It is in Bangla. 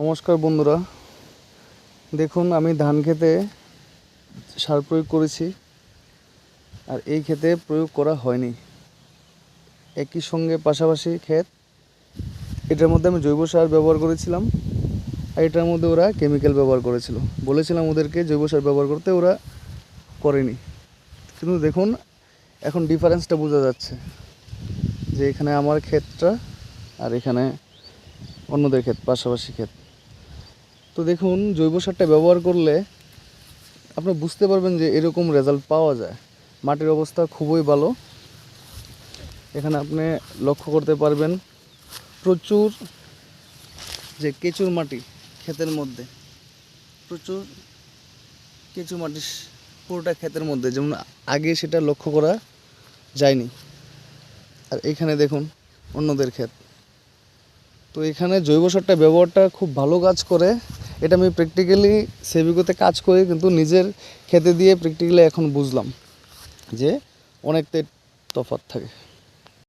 নমস্কার বন্ধুরা, দেখুন আমি ধান খেতে সার প্রয়োগ করেছি আর এই ক্ষেতে প্রয়োগ করা হয়নি। একই সঙ্গে পাশাপাশি ক্ষেত, এটার মধ্যে আমি জৈব সার ব্যবহার করেছিলাম আর এটার মধ্যে ওরা কেমিক্যাল ব্যবহার করেছিল। বলেছিলাম ওদেরকে জৈব সার ব্যবহার করতে, ওরা করেনি। কিন্তু দেখুন এখন ডিফারেন্সটা বোঝা যাচ্ছে যে এখানে আমার ক্ষেতটা আর এখানে অন্যদের ক্ষেত, পাশাপাশি ক্ষেত। তো দেখুন জৈব সারটা ব্যবহার করলে আপনি বুঝতে পারবেন যে এরকম রেজাল্ট পাওয়া যায়। মাটির অবস্থা খুবই ভালো। এখানে আপনি লক্ষ্য করতে পারবেন প্রচুর যে কেঁচুর মাটি, ক্ষেতের মধ্যে প্রচুর কেঁচু মাটি পুরোটা ক্ষেতের মধ্যে, যেমন আগে সেটা লক্ষ্য করা যায়নি। আর এখানে দেখুন অন্যদের ক্ষেত। তো এখানে জৈব সারটা ব্যবহারটা খুব ভালো কাজ করে। এটা আমি প্র্যাকটিক্যালি সেভিকোতে কাজ করি, কিন্তু নিজের খেতে দিয়ে প্র্যাকটিক্যালি এখন বুঝলাম যে অনেকটাই তফাৎ থাকে।